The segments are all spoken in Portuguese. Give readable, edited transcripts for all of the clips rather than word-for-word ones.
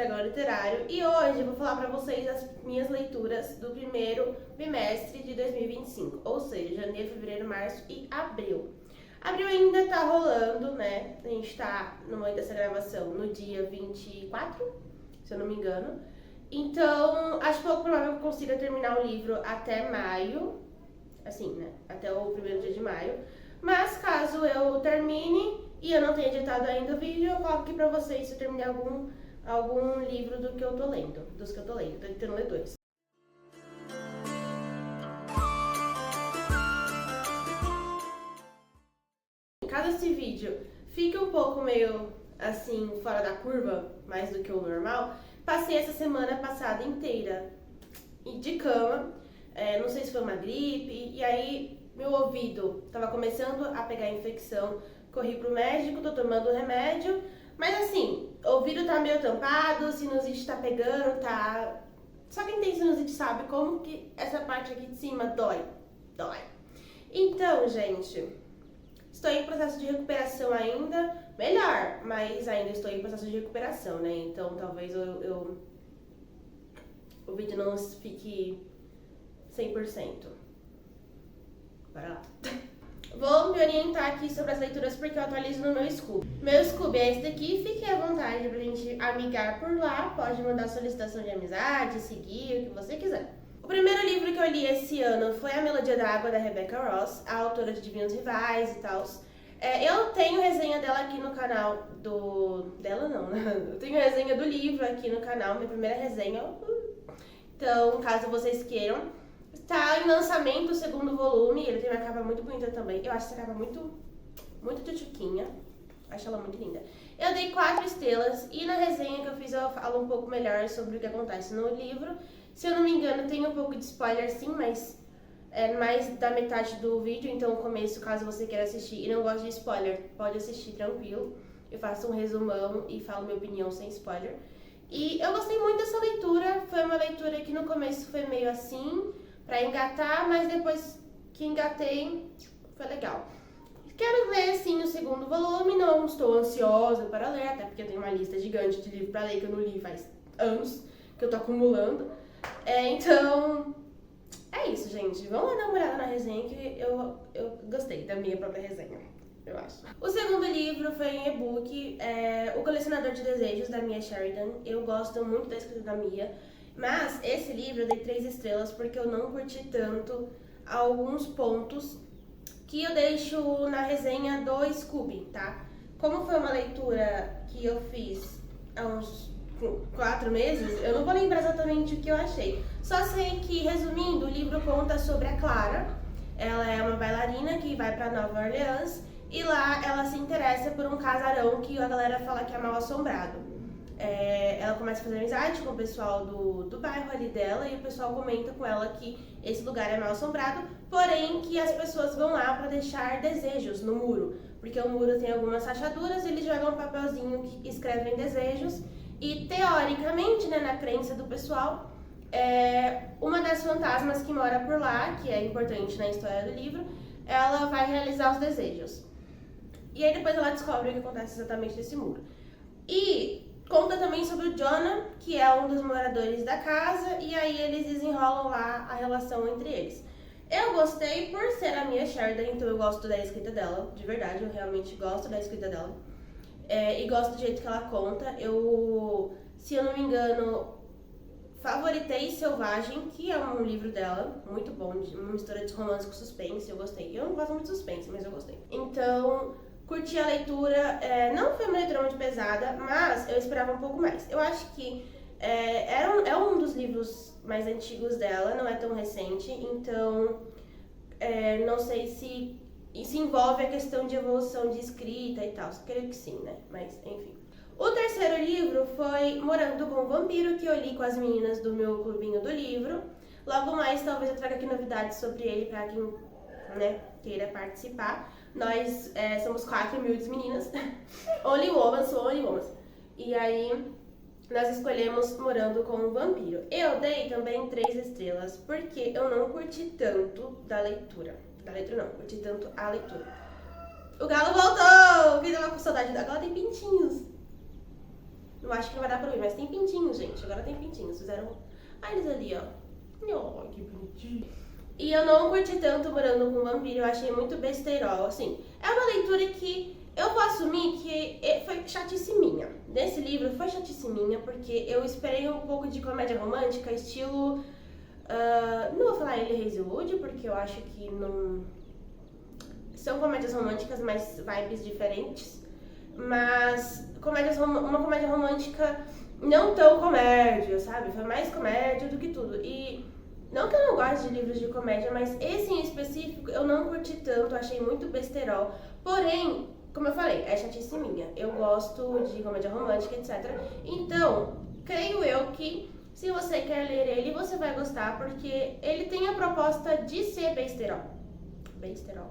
Dragão Literário e hoje eu vou falar pra vocês as minhas leituras do primeiro bimestre de 2025, ou seja, janeiro, fevereiro, março e abril. Abril ainda tá rolando, né? A gente tá no momento dessa gravação no dia 24, se eu não me engano. Então, acho pouco provável que eu consiga terminar o livro até maio, assim, né? Até o primeiro dia de maio. Mas caso eu termine e eu não tenha editado ainda o vídeo, eu coloco aqui pra vocês se eu terminar algum livro dos que eu tô lendo, tô editando ler dois. Caso esse vídeo fique um pouco meio assim, fora da curva, mais do que o normal, passei essa semana passada inteira de cama, não sei se foi uma gripe, e aí meu ouvido tava começando a pegar infecção, corri pro médico, tô tomando remédio, mas assim, o ouvido tá meio tampado, sinusite tá pegando, tá... Só quem tem sinusite sabe como que essa parte aqui de cima dói. Então, gente, estou em processo de recuperação ainda, melhor, mas ainda estou em processo de recuperação, né? Então talvez o vídeo não fique 100%. Bora lá. Vou me orientar aqui sobre as leituras porque eu atualizo no meu Scoob. Meu Scoob é esse daqui, fique à vontade pra gente amigar por lá. Pode mandar solicitação de amizade, seguir, o que você quiser. O primeiro livro que eu li esse ano foi A Melodia da Água, da Rebecca Ross, a autora de Divinos Rivais e tal. Eu tenho resenha dela aqui no canal dela não, né? Eu tenho resenha do livro aqui no canal, minha primeira resenha. Então, caso vocês queiram. Está em lançamento o segundo volume, ele tem uma capa muito bonita também. Eu acho essa capa muito tchutchuquinha. Acho ela muito linda. Eu dei 4 estrelas e na resenha que eu fiz eu falo um pouco melhor sobre o que acontece no livro. Se eu não me engano, tem um pouco de spoiler sim, mas é mais da metade do vídeo, então o começo, caso você queira assistir e não goste de spoiler, pode assistir tranquilo. Eu faço um resumão e falo minha opinião sem spoiler. E eu gostei muito dessa leitura, foi uma leitura que no começo foi meio assim, pra engatar, mas depois que engatei, foi legal. Quero ler sim o segundo volume, não estou ansiosa para ler, até porque eu tenho uma lista gigante de livros pra ler que eu não li faz anos, que eu tô acumulando. Então, é isso, gente. Vamos dar uma olhada na resenha que eu gostei da minha própria resenha, eu acho. O segundo livro foi em e-book, O Colecionador de Desejos, da Mia Sheridan. Eu gosto muito da escrita da Mia, mas esse livro eu dei 3 estrelas porque eu não curti tanto alguns pontos que eu deixo na resenha do Scoob, tá? Como foi uma leitura que eu fiz há uns 4 meses, eu não vou lembrar exatamente o que eu achei. Só sei que, resumindo, o livro conta sobre a Clara. Ela é uma bailarina que vai pra Nova Orleans e lá ela se interessa por um casarão que a galera fala que é mal assombrado. Ela começa a fazer amizade com o pessoal do bairro ali dela e o pessoal comenta com ela que esse lugar é mal assombrado, porém que as pessoas vão lá para deixar desejos no muro, porque o muro tem algumas rachaduras, eles jogam um papelzinho que escrevem desejos e teoricamente, né, na crença do pessoal, uma das fantasmas que mora por lá, que é importante na história do livro, ela vai realizar os desejos. E aí depois ela descobre o que acontece exatamente nesse muro. E conta também sobre o Jonah, que é um dos moradores da casa, e aí eles desenrolam lá a relação entre eles. Eu gostei por ser a Mia Sheridan, então eu gosto da escrita dela, de verdade, eu realmente gosto da escrita dela. E gosto do jeito que ela conta. Se eu não me engano, favoritei Selvagem, que é um livro dela, muito bom, uma mistura de romance com suspense, eu gostei. Eu não gosto muito de suspense, mas eu gostei. Então, curti a leitura, não foi uma leitura muito pesada, mas eu esperava um pouco mais. Eu acho que é um dos livros mais antigos dela, não é tão recente, então não sei se envolve a questão de evolução de escrita e tal, creio que sim, né? Mas, enfim. O terceiro livro foi Morando com o Vampiro, que eu li com as meninas do meu clubinho do livro. Logo mais, talvez eu traga aqui novidades sobre ele para quem, né, queira participar. Nós somos 4 humildes meninas, only woman, sou only woman. E aí, nós escolhemos Morando com o Vampiro. Eu dei também 3 estrelas, porque eu não curti tanto da leitura. Da leitura não, curti tanto a leitura. O galo voltou! Quem tava com saudade da galo tem pintinhos. Não acho que não vai dar pra ver, mas tem pintinhos, gente. Agora tem pintinhos. Fizeram... Ah, eles ali, ó. Oh, que bonitinho. E eu não curti tanto Morando com um Vampiro, eu achei muito besteirol, assim. É uma leitura que eu vou assumir que foi chatice minha. Nesse livro foi chatice minha, porque eu esperei um pouco de comédia romântica, estilo... não vou falar ele Hazelwood, porque eu acho que não... São comédias românticas, mas vibes diferentes. Mas uma comédia romântica não tão comédia, sabe? Foi mais comédia do que tudo. E não que eu não goste de livros de comédia, mas esse em específico eu não curti tanto, achei muito besterol. Porém, como eu falei, é chatice minha. Eu gosto de comédia romântica, etc. Então, creio eu que se você quer ler ele, você vai gostar, porque ele tem a proposta de ser besterol. Besterol.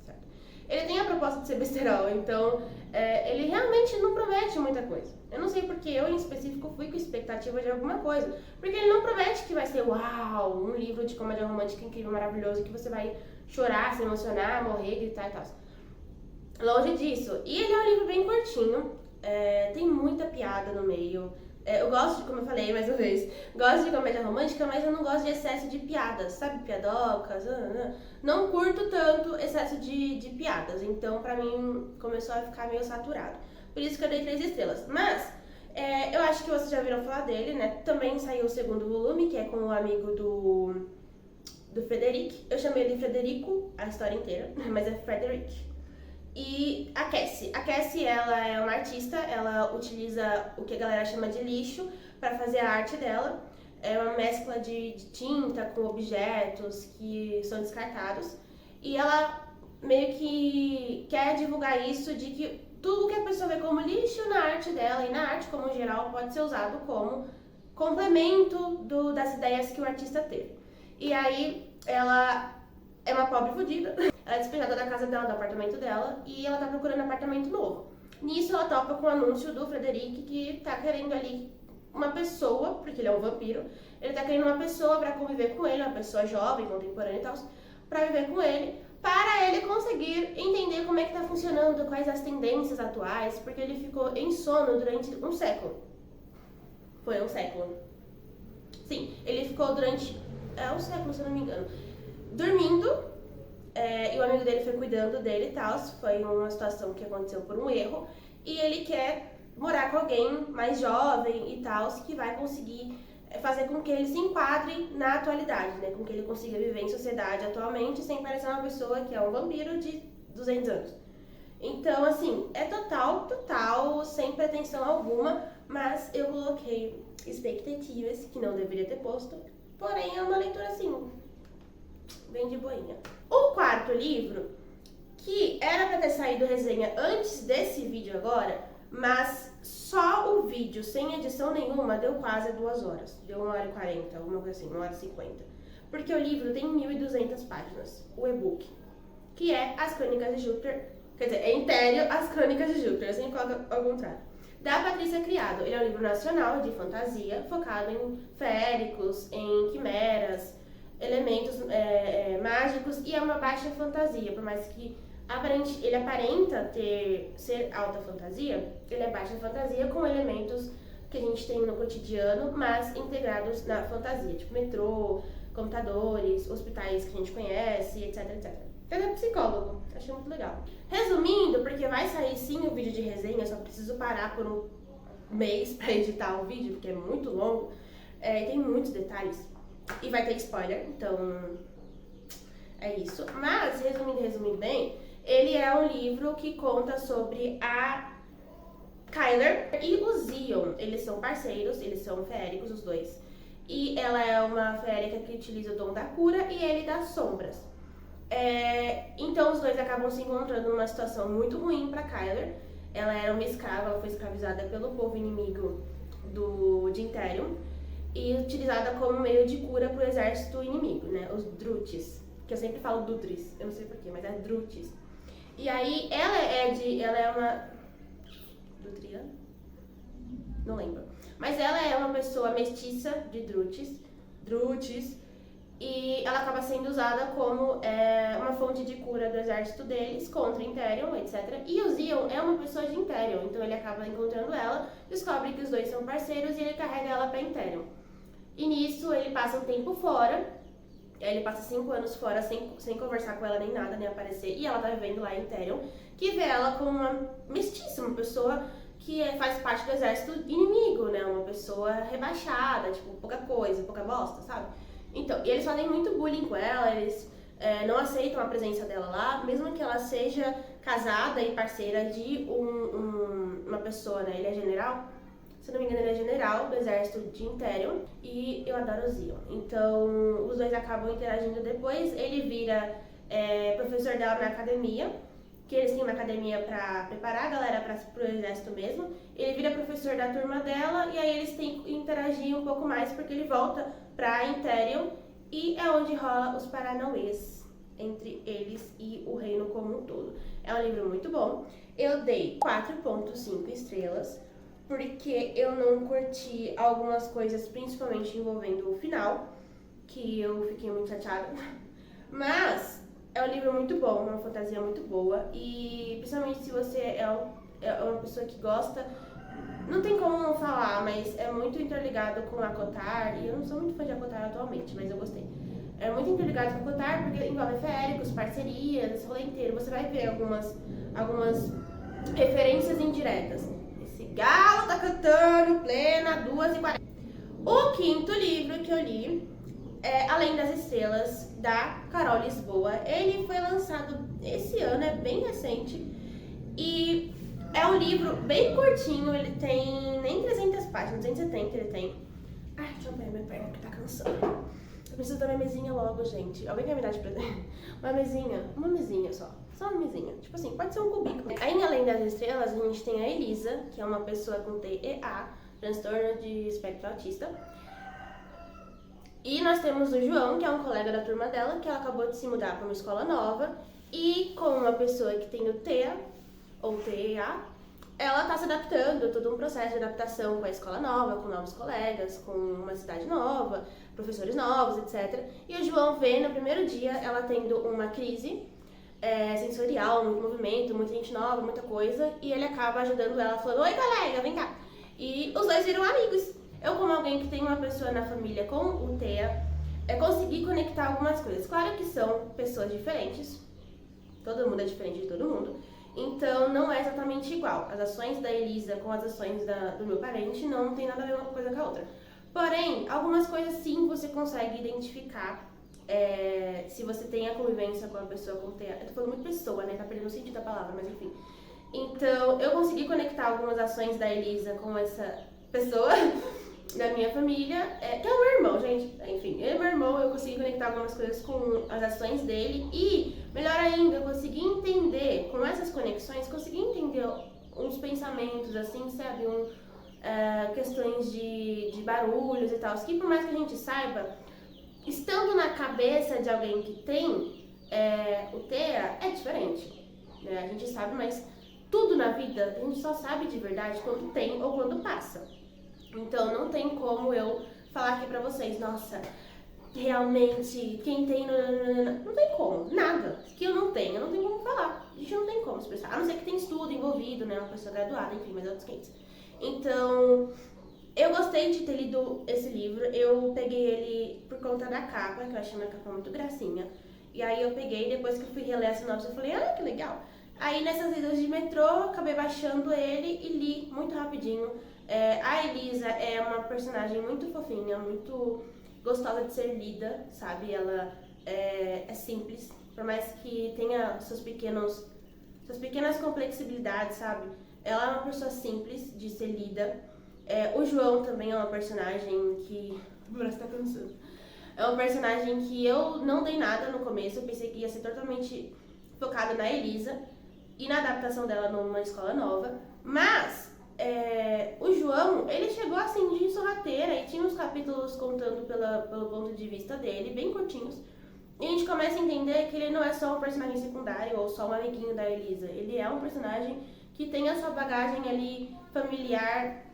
Certo. Ele tem a proposta de ser besterol, então ele realmente não promete muita coisa. Eu não sei porque eu, em específico, fui com expectativa de alguma coisa. Porque ele não promete que vai ser, uau, um livro de comédia romântica incrível, maravilhoso, que você vai chorar, se emocionar, morrer, gritar e tal. Longe disso. E ele é um livro bem curtinho, tem muita piada no meio. Eu gosto de, como eu falei mais uma vez, gosto de comédia romântica, mas eu não gosto de excesso de piadas, sabe? Piadocas. Não curto tanto excesso de piadas, então pra mim começou a ficar meio saturado. Por isso que eu dei 3 estrelas. Mas, eu acho que vocês já viram falar dele, né? Também saiu o segundo volume, que é com o amigo do Frederic. Eu chamei ele de Frederico a história inteira, mas é Frederic. E a Cassie, ela é uma artista, ela utiliza o que a galera chama de lixo para fazer a arte dela. É uma mescla de tinta com objetos que são descartados. E ela meio que quer divulgar isso de que tudo que a pessoa vê como lixo na arte dela e na arte como geral pode ser usado como complemento das ideias que o artista teve. E aí ela é uma pobre fodida. Ela é despejada da casa dela, do apartamento dela, e ela tá procurando apartamento novo. Nisso ela topa com o anúncio do Frederic, que tá querendo ali uma pessoa, porque ele é um vampiro, ele tá querendo uma pessoa pra conviver com ele, uma pessoa jovem, contemporânea e tal, pra viver com ele, para ele conseguir entender como é que tá funcionando, quais as tendências atuais, porque ele ficou em sono durante um século. Foi um século. Sim, ele ficou durante um século, se eu não me engano, dormindo. E o amigo dele foi cuidando dele e tal. Foi uma situação que aconteceu por um erro. E ele quer morar com alguém mais jovem e tal, que vai conseguir fazer com que ele se enquadre na atualidade, né? Com que ele consiga viver em sociedade atualmente sem parecer uma pessoa que é um vampiro de 200 anos. Então, assim, é total, sem pretensão alguma, mas eu coloquei expectativas que não deveria ter posto. Porém, é uma leitura, assim, bem de boinha. O quarto livro, que era pra ter saído resenha antes desse vídeo agora, mas só o vídeo, sem edição nenhuma, deu quase 2 horas. Deu 1h40, alguma coisa assim, 1h50. Porque o livro tem 1.200 páginas, o e-book, que é As Crônicas de Júpiter, quer dizer, é Império, As Crônicas de Júpiter, eu sempre coloco ao contrário, da Patrícia Criado. Ele é um livro nacional de fantasia, focado em féricos, em quimeras, elementos mágicos, e é uma baixa fantasia, por mais que ele aparenta ser alta fantasia, ele é baixa fantasia com elementos que a gente tem no cotidiano, mas integrados na fantasia, tipo metrô, computadores, hospitais que a gente conhece, etc, etc. Ele é psicólogo, achei muito legal. Resumindo, porque vai sair sim o vídeo de resenha, eu só preciso parar por um mês pra editar o vídeo, porque é muito longo, tem muitos detalhes. E vai ter spoiler, então é isso. Mas, resumindo bem, ele é um livro que conta sobre a Kyler e o Zion. Eles são parceiros, eles são feéricos, os dois. E ela é uma feérica que utiliza o dom da cura e ele das sombras. Então os dois acabam se encontrando numa situação muito ruim pra Kyler. Ela era uma escrava, ela foi escravizada pelo povo inimigo de Imperium e utilizada como meio de cura pro exército inimigo, né? Os Drutis, que eu sempre falo Dutris, eu não sei porquê, mas é Drutis. E aí ela é uma Dutria? Não lembro. Mas ela é uma pessoa mestiça de Drutis. e ela acaba sendo usada como uma fonte de cura do exército deles contra Interion, etc. E o Zion é uma pessoa de Interion, então ele acaba encontrando ela, descobre que os dois são parceiros e ele carrega ela pra Interion. E nisso ele passa um tempo fora, ele passa 5 anos fora sem conversar com ela nem nada, nem aparecer, e ela tá vivendo lá em Interion, que vê ela como uma mestiça, uma pessoa que faz parte do exército inimigo, né? Uma pessoa rebaixada, tipo, pouca coisa, pouca bosta, sabe? Então, e eles fazem muito bullying com ela, eles não aceitam a presença dela lá, mesmo que ela seja casada e parceira de uma pessoa, né? Ele é general, se não me engano ele é general do exército de Interion, e eu adoro o Zion. Então, os dois acabam interagindo depois, ele vira professor dela na academia, que eles têm uma academia pra preparar a galera pro exército mesmo. Ele vira professor da turma dela e aí eles têm que interagir um pouco mais porque ele volta pra Interion e é onde rola os paranauês entre eles e o reino como um todo. É um livro muito bom. Eu dei 4.5 estrelas porque eu não curti algumas coisas, principalmente envolvendo o final, que eu fiquei muito chateada. Mas é um livro muito bom, uma fantasia muito boa e principalmente se você é uma pessoa que gosta, não tem como não falar, mas é muito interligado com a Kotar, e eu não sou muito fã de Kotar atualmente, mas eu gostei. É muito interligado com a Kotar porque envolve féricos, parcerias, esse rolê inteiro, você vai ver algumas referências indiretas. Esse galo tá cantando plena 2h40. O quinto livro que eu li Além das Estrelas, da Carol Lisboa. Ele foi lançado esse ano, é bem recente. E é um livro bem curtinho, ele tem nem 300 páginas, 270 ele tem. Ai, deixa eu pegar minha perna que tá cansando. Eu preciso da minha mesinha logo, gente. Alguém quer me dar de presente? Uma mesinha só. Só uma mesinha. Tipo assim, pode ser um cubículo. Aí, em Além das Estrelas, a gente tem a Elisa, que é uma pessoa com TEA, transtorno de espectro autista. E nós temos o João, que é um colega da turma dela, que ela acabou de se mudar para uma escola nova. E com uma pessoa que tem o TEA, ou TEA, ela tá se adaptando, todo um processo de adaptação com a escola nova, com novos colegas, com uma cidade nova, professores novos, etc. E o João vê no primeiro dia ela tendo uma crise sensorial, muito movimento, muita gente nova, muita coisa, e ele acaba ajudando ela, falando: oi, colega, vem cá. E os dois viram amigos. Eu, como alguém que tem uma pessoa na família com o TEA, consegui conectar algumas coisas. Claro que são pessoas diferentes, todo mundo é diferente de todo mundo, então não é exatamente igual. As ações da Elisa com as ações do meu parente não tem nada a ver uma coisa com a outra. Porém, algumas coisas sim você consegue identificar se você tem a convivência com uma pessoa com TEA. Eu tô falando muito pessoa, né? Tá perdendo o sentido da palavra, mas enfim. Então, eu consegui conectar algumas ações da Elisa com essa pessoa da minha família, que é o meu irmão, gente. Enfim, eu e meu irmão, eu consegui conectar algumas coisas com as ações dele e, melhor ainda, eu consegui entender, com essas conexões, consegui entender uns pensamentos, assim, sabe, questões de barulhos e tal, que por mais que a gente saiba, estando na cabeça de alguém que tem o TEA, é diferente, né? A gente sabe, mas tudo na vida, a gente só sabe de verdade quando tem ou quando passa. Então, não tem como eu falar aqui pra vocês, nossa, realmente, quem tem... Não tem como, nada. Que eu não tenho como falar. A gente não tem como expressar. A não ser que tem estudo envolvido, né, uma pessoa graduada, enfim, mas é outros 500. Então, eu gostei de ter lido esse livro. Eu peguei ele por conta da capa, que eu achei uma capa muito gracinha. E aí eu peguei, depois que eu fui reler a sinopse, eu falei, que legal. Aí, nessas idas de metrô, acabei baixando ele e li muito rapidinho. A Elisa é uma personagem muito fofinha, muito gostosa de ser lida, sabe? Ela é simples, por mais que tenha suas pequenas complexibilidades, sabe? Ela é uma pessoa simples de ser lida. O João também é uma personagem que... O braço tá cansando. É um personagem que eu não dei nada no começo, eu pensei que ia ser totalmente focado na Elisa e na adaptação dela numa escola nova, mas o João, ele chegou assim de sorrateira e tinha uns capítulos contando pelo ponto de vista dele, bem curtinhos, e a gente começa a entender que ele não é só um personagem secundário ou só um amiguinho da Elisa, ele é um personagem que tem a sua bagagem ali familiar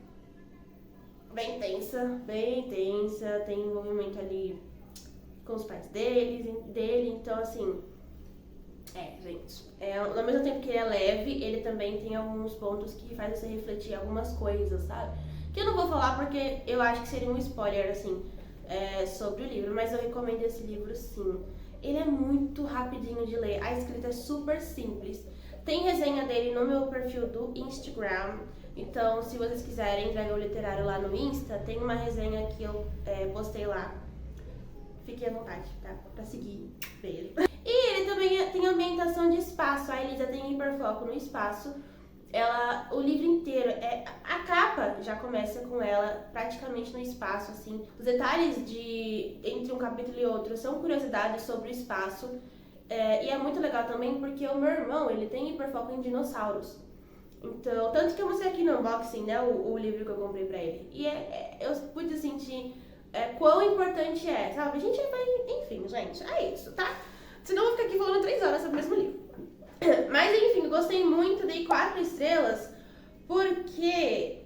bem tensa, tem envolvimento ali com os pais dele, então assim, gente, ao mesmo tempo que ele é leve, ele também tem alguns pontos que fazem você refletir algumas coisas, sabe? Que eu não vou falar porque eu acho que seria um spoiler, assim, sobre o livro, mas eu recomendo esse livro sim. Ele é muito rapidinho de ler, a escrita é super simples. Tem resenha dele no meu perfil do Instagram, então se vocês quiserem Dragão Literário lá no Insta, tem uma resenha que eu postei lá. Fiquem à vontade, tá? Pra seguir ele. E ele também tem ambientação de espaço, a Elisa tem hiperfoco no espaço. O livro inteiro, a capa já começa com ela praticamente no espaço, assim. Os detalhes entre um capítulo e outro são curiosidades sobre o espaço. E é muito legal também porque o meu irmão, ele tem hiperfoco em dinossauros. Então, tanto que eu mostrei aqui no unboxing, né, o livro que eu comprei pra ele. E eu pude sentir quão importante sabe? A gente vai, enfim, gente, é isso, tá? Senão eu vou ficar aqui falando 3 horas sobre o mesmo livro. Mas enfim, gostei muito, dei 4 estrelas, porque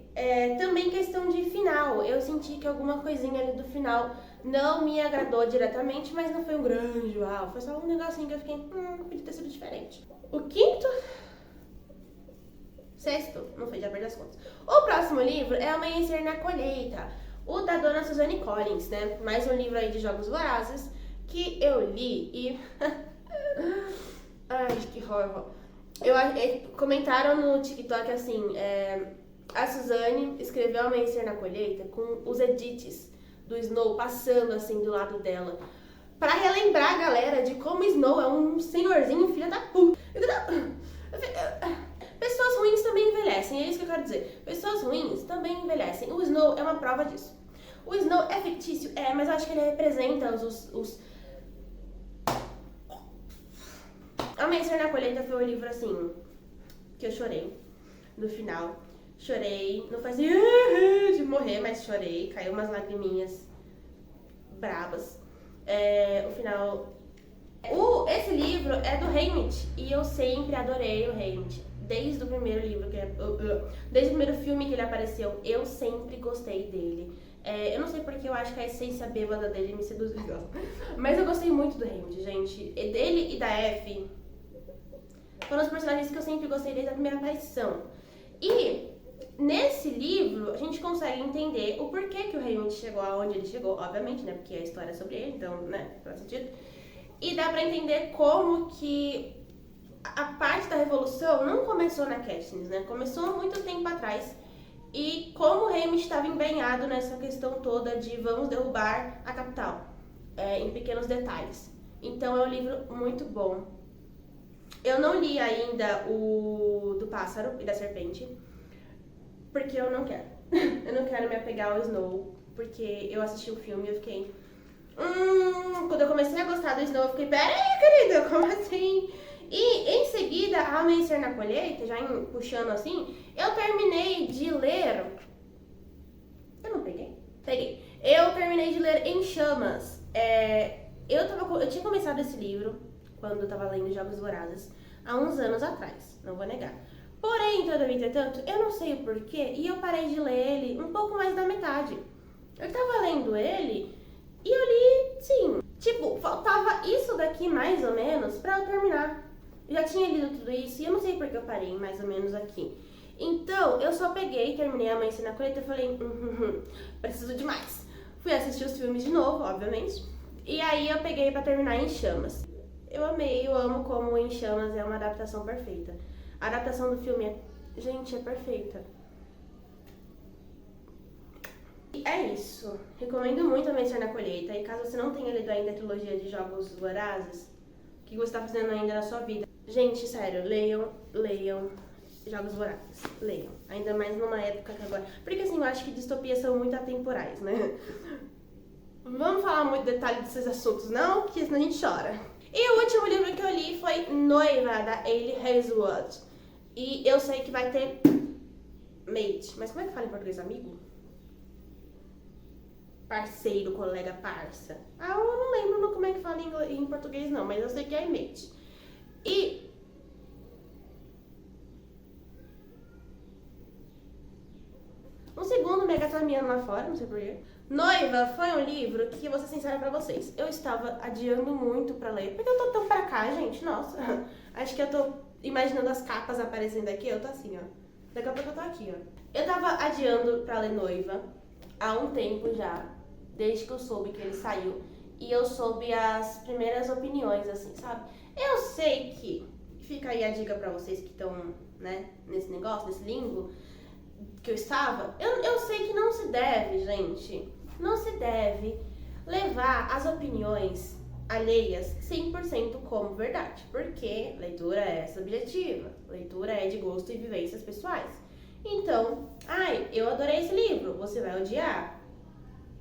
também questão de final. Eu senti que alguma coisinha ali do final não me agradou diretamente, mas não foi um grande uau. Foi só um negocinho que eu fiquei, podia ter sido diferente. O quinto, sexto, não foi, já perdi as contas. O próximo livro é Amanhecer na Colheita, o da dona Suzanne Collins, né? Mais um livro aí de Jogos Vorazes que eu li e... Ai, que horror. Comentaram no TikTok assim, a Suzanne escreveu Amanhecer na Colheita com os edits do Snow passando assim do lado dela, pra relembrar a galera de como Snow é um senhorzinho filho da puta. Pessoas ruins também envelhecem, é isso que eu quero dizer. Pessoas ruins também envelhecem. O Snow é uma prova disso. O Snow é fictício, mas eu acho que ele representa os... Amanhecer na Colheita foi um livro, assim, que eu chorei no final. Chorei, não fazia de morrer, mas chorei. Caiu umas lagriminhas brabas. O final... Esse livro é do Haymitch e eu sempre adorei o Haymitch. Desde o primeiro livro, desde o primeiro filme que ele apareceu, eu sempre gostei dele. Eu não sei porque eu acho que a essência bêbada dele me seduziu. Mas eu gostei muito do Haymitch, gente. Dele e da Effie foram os personagens que eu sempre gostei desde a primeira aparição. E nesse livro a gente consegue entender o porquê que o Haymitch chegou aonde ele chegou, obviamente, né? Porque a história é sobre ele, então, né? Faz sentido. E dá pra entender como que a parte da revolução não começou na Katniss, né? Começou há muito tempo atrás. E como o Haymitch estava empenhado nessa questão toda de vamos derrubar a capital, em pequenos detalhes. Então é um livro muito bom. Eu não li ainda o do pássaro e da serpente, porque eu não quero. Eu não quero me apegar ao Snow, porque eu assisti o filme e eu fiquei... Quando eu comecei a gostar do Snow, eu fiquei, peraí, querida, como assim? E em seguida, a Amanhecer na Colheita, já puxando assim, eu terminei de ler... Eu não peguei? Peguei. Eu terminei de ler Em Chamas. Eu tinha começado esse livro quando eu tava lendo Jogos Vorazes, há uns anos atrás, não vou negar. Porém, todavia, entretanto, eu não sei o porquê, e eu parei de ler ele um pouco mais da metade. Eu tava lendo ele e eu li, sim, tipo, faltava isso daqui mais ou menos pra eu terminar. Eu já tinha lido tudo isso e eu não sei porque eu parei mais ou menos aqui. Então, eu só peguei, terminei Amanhecer na Colheita e falei, preciso de mais. Fui assistir os filmes de novo, obviamente, e aí eu peguei pra terminar Em Chamas. Eu amei, eu amo como Em Chamas é uma adaptação perfeita. A adaptação do filme gente, é perfeita. E é isso. Recomendo muito Amanhecer na Colheita. E caso você não tenha lido ainda a trilogia de Jogos Vorazes, o que você está fazendo ainda na sua vida? Gente, sério, leiam Jogos Vorazes. Leiam. Ainda mais numa época que agora... Porque assim, eu acho que distopias são muito atemporais, né? Vamos falar muito detalhe desses assuntos, não? Porque senão a gente chora. E o último livro que eu li foi Noiva, da Hayley Hazelwood. E eu sei que vai ter mate. Mas como é que fala em português, amigo? Parceiro, colega, parça. Eu não lembro como é que fala em português não, mas eu sei que é mate. E um segundo mega caminhando lá fora, não sei porquê. Noiva foi um livro que, vou ser sincera pra vocês, eu estava adiando muito pra ler. Porque eu tô tão pra cá, gente, nossa. Acho que eu tô imaginando as capas aparecendo aqui, eu tô assim, ó. Daqui a pouco eu tô aqui, ó. Eu tava adiando pra ler Noiva há um tempo já, desde que eu soube que ele saiu. E eu soube as primeiras opiniões, assim, sabe? Eu sei que, fica aí a dica pra vocês que estão, né, nesse negócio, nesse limbo que eu estava. Eu sei que não se deve, gente, não se deve levar as opiniões alheias 100% como verdade. Porque leitura é subjetiva, leitura é de gosto e vivências pessoais. Então, eu adorei esse livro, você vai odiar.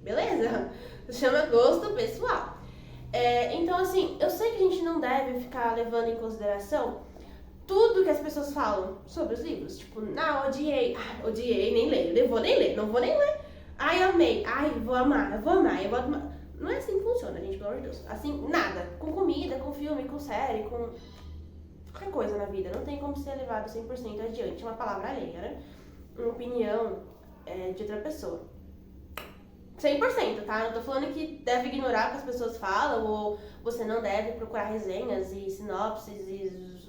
Beleza? Chama gosto pessoal. Então, assim, eu sei que a gente não deve ficar levando em consideração tudo que as pessoas falam sobre os livros. Tipo, não, odiei, nem leio, não vou nem ler. Amei, vou amar, eu vou amar. Não é assim que funciona, gente, pelo amor de Deus. Assim, nada. Com comida, com filme, com série, com qualquer coisa na vida. Não tem como ser levado 100% adiante. É uma palavra alheia, né? Uma opinião de outra pessoa. 100%, tá? Não tô falando que deve ignorar o que as pessoas falam ou você não deve procurar resenhas e sinopses e...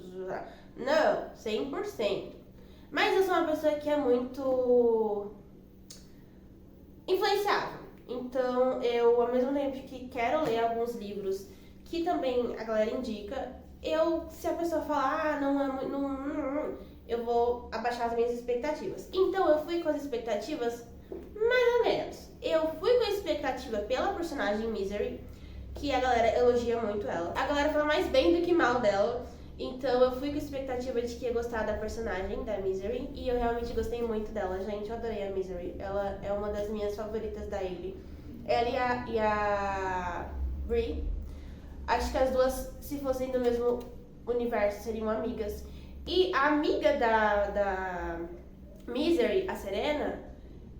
Não, 100%. Mas eu sou uma pessoa que é muito influenciável. Então, eu, ao mesmo tempo que quero ler alguns livros que também a galera indica, se a pessoa falar, eu vou abaixar as minhas expectativas. Então, eu fui com as expectativas mais ou menos. Eu fui com a expectativa pela personagem Misery, que a galera elogia muito ela. A galera fala mais bem do que mal dela. Então eu fui com a expectativa de que ia gostar da personagem, da Misery, e eu realmente gostei muito dela, gente. Eu adorei a Misery. Ela é uma das minhas favoritas da Hailey. Ela e a Brie. Acho que as duas, se fossem do mesmo universo, seriam amigas. E a amiga da Misery, a Serena,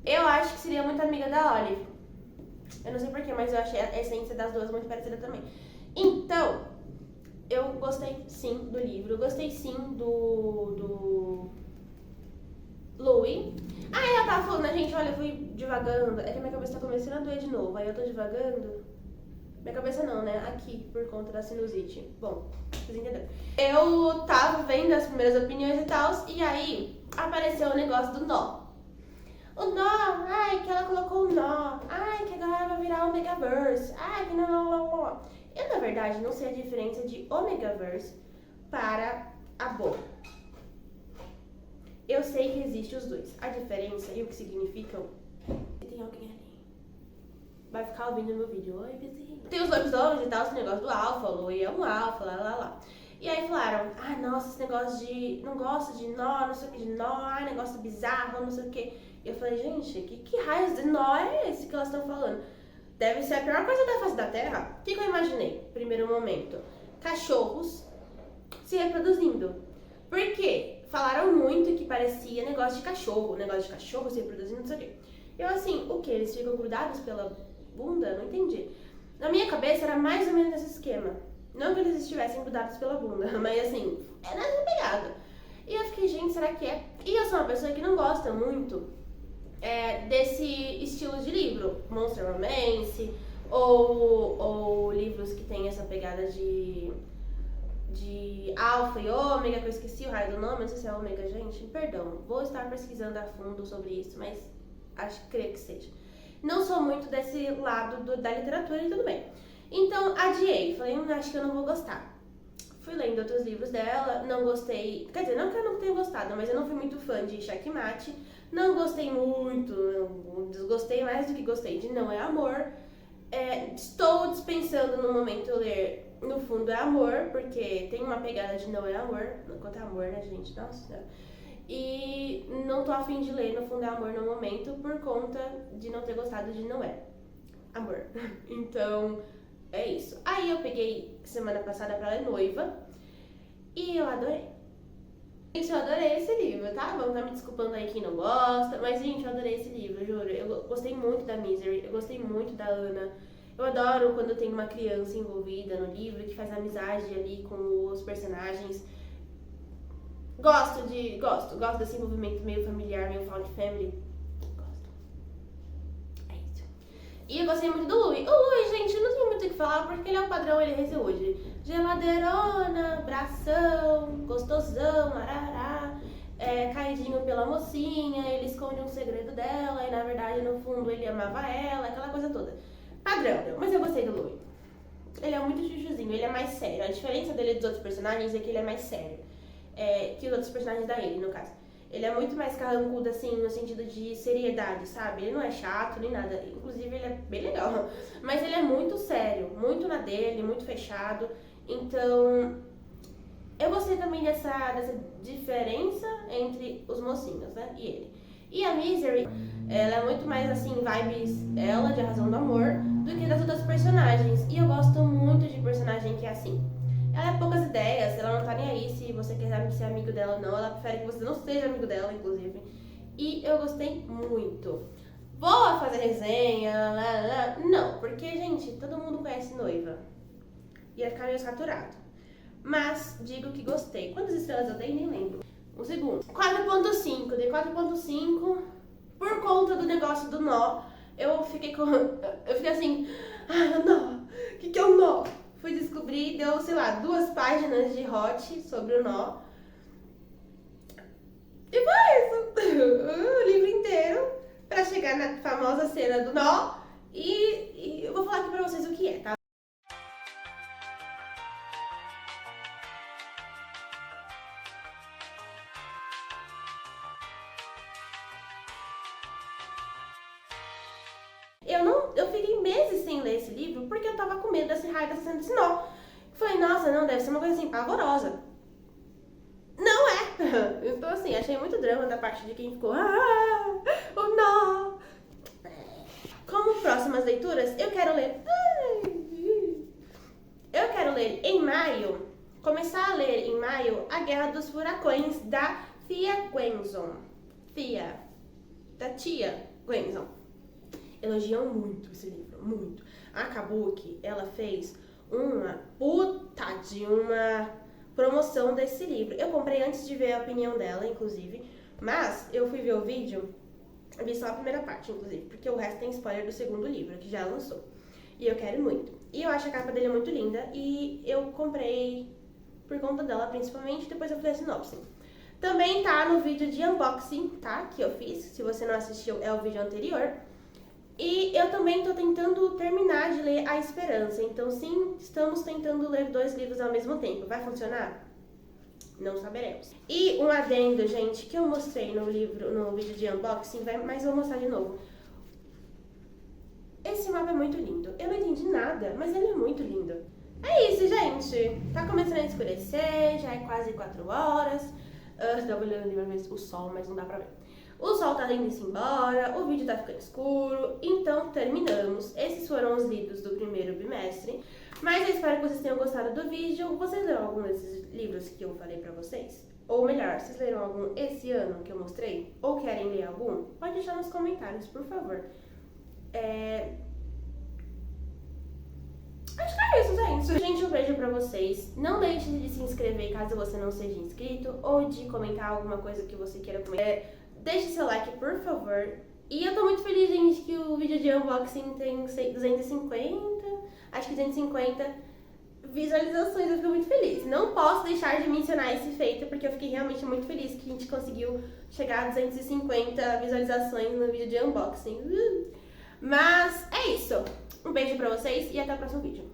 eu acho que seria muito amiga da Olive. Eu não sei porquê, mas eu achei a essência das duas muito parecida também. Então, eu gostei sim do livro, gostei sim do Louis. Eu tava falando, gente, olha, eu fui divagando, é que minha cabeça tá começando a doer de novo, aí eu tô divagando. Minha cabeça não, né? Aqui, por conta da sinusite. Bom, vocês entenderam. Eu tava vendo as primeiras opiniões e tal, e aí apareceu o negócio do nó. O nó, que ela colocou o nó, que agora vai virar Omegaverse, que não. Eu, na verdade, não sei a diferença de Omegaverse para a Boa. Eu sei que existe os dois. A diferença e o que significam. Tem alguém ali. Vai ficar ouvindo meu vídeo. Oi, vizinho. Tem os lobisomens e tal, esse negócio do alfa, o Louis é um alfa, lá. E aí falaram, nossa, esse negócio de... Não gosto de nó, não sei o que de nó, negócio bizarro, não sei o que. E eu falei, gente, que raio de nó é esse que elas estão falando? Deve ser a pior coisa da face da Terra. O que eu imaginei? Primeiro momento, cachorros se reproduzindo. Por quê? Falaram muito que parecia negócio de cachorro se reproduzindo, não sei o quê. Eu assim, o que? Eles ficam grudados pela bunda? Não entendi. Na minha cabeça era mais ou menos esse esquema. Não que eles estivessem grudados pela bunda, mas assim, é nessa pegada. E eu fiquei, gente, será que é? E eu sou uma pessoa que não gosta muito desse estilo de livro, Monster Romance, ou livros que tem essa pegada de alfa e ômega, que eu esqueci o raio do nome, não sei se é ômega, gente, perdão, vou estar pesquisando a fundo sobre isso, mas creio que seja. Não sou muito desse lado da literatura e tudo bem. Então, adiei, falei, acho que eu não vou gostar. Fui lendo outros livros dela, não gostei, quer dizer, não que eu não tenha gostado, mas eu não fui muito fã de Checkmate, não gostei muito, desgostei mais do que gostei de Não é Amor. Estou dispensando no momento ler No Fundo é Amor, porque tem uma pegada de Não é Amor, quanto é amor, né, gente? Nossa. E não tô afim de ler No Fundo é Amor no momento por conta de não ter gostado de Não é Amor. Então, é isso. Aí eu peguei semana passada pra ler Noiva e eu adorei. Gente, eu adorei esse livro, tá? Vão estar me desculpando aí quem não gosta, mas, gente, eu adorei esse livro, juro. Eu gostei muito da Misery, eu gostei muito da Ana. Eu adoro quando tem uma criança envolvida no livro, que faz amizade ali com os personagens. Gosto desse envolvimento meio familiar, meio found family. Gosto. E eu gostei muito do Louis. O Louis, gente, não tem muito o que falar porque ele é o padrão, ele é hoje. Geladeirona, bração, gostosão, arará, caidinho pela mocinha, ele esconde um segredo dela e na verdade no fundo ele amava ela, aquela coisa toda. Padrão, mas eu gostei do Louis. Ele é muito chuchuzinho, ele é mais sério. A diferença dele dos outros personagens é que ele é mais sério. Que os outros personagens da Ellie, no caso. Ele é muito mais carrancudo, assim, no sentido de seriedade, sabe? Ele não é chato nem nada. Inclusive, ele é bem legal. Mas ele é muito sério, muito na dele, muito fechado. Então, eu gostei também dessa diferença entre os mocinhos, né? E ele. E a Misery, ela é muito mais, assim, vibes ela, de A Razão do Amor, do que das outras personagens. E eu gosto muito de personagem que é assim. Ela é poucas ideias, ela não tá nem aí se você quer ser amigo dela ou não. Ela prefere que você não seja amigo dela, inclusive. E eu gostei muito. Vou fazer resenha, não, porque, gente, todo mundo conhece Noiva. Ia ficar meio saturado. Mas digo que gostei. Quantas estrelas eu dei? Nem lembro. Um segundo. 4.5. Dei 4.5 por conta do negócio do nó. Eu fiquei assim, o nó. O que é o nó? Fui descobrir, deu, sei lá, 2 páginas de hot sobre o nó. E foi isso. O livro inteiro pra chegar na famosa cena do nó. E eu vou falar aqui pra vocês o que é, tá? Eu fiquei meses sem ler esse livro porque eu tava com medo desse raio, dessa cena desse nó. Falei, nossa, não, deve ser uma coisa assim, pavorosa. Não é! Então assim, achei muito drama da parte de quem ficou, o nó! Como próximas leituras, eu quero ler em maio, começar a ler em maio A Guerra dos Furacões, da Fia Gwenson. Da tia Gwenson. Elogiam muito esse livro, muito. A Kabuki, ela fez uma puta de uma promoção desse livro. Eu comprei antes de ver a opinião dela, inclusive, mas eu fui ver o vídeo, vi só a primeira parte, inclusive, porque o resto tem spoiler do segundo livro, que já lançou. E eu quero muito. E eu acho a capa dele muito linda, e eu comprei por conta dela, principalmente, depois eu fiz a sinopse. Também tá no vídeo de unboxing, tá? Que eu fiz, se você não assistiu, é o vídeo anterior. E eu também tô tentando terminar de ler A Esperança. Então, sim, estamos tentando ler 2 livros ao mesmo tempo. Vai funcionar? Não saberemos. E um adendo, gente, que eu mostrei no vídeo de unboxing, mas vou mostrar de novo. Esse mapa é muito lindo. Eu não entendi nada, mas ele é muito lindo. É isso, gente. Tá começando a escurecer, já é quase 4 horas. Tava olhando ali pra ver o sol, mas não dá pra ver. O sol tá indo embora, o vídeo tá ficando escuro, então terminamos. Esses foram os livros do primeiro bimestre, mas eu espero que vocês tenham gostado do vídeo. Vocês leram algum desses livros que eu falei pra vocês? Ou melhor, vocês leram algum esse ano que eu mostrei? Ou querem ler algum? Pode deixar nos comentários, por favor. Acho que é isso, gente. Gente, um beijo pra vocês. Não deixe de se inscrever caso você não seja inscrito, ou de comentar alguma coisa que você queira comentar. Deixe seu like, por favor. E eu tô muito feliz, gente, que o vídeo de unboxing tem 250, acho que 250 visualizações. Eu fico muito feliz. Não posso deixar de mencionar esse feito, porque eu fiquei realmente muito feliz que a gente conseguiu chegar a 250 visualizações no vídeo de unboxing. Mas é isso. Um beijo pra vocês e até o próximo vídeo.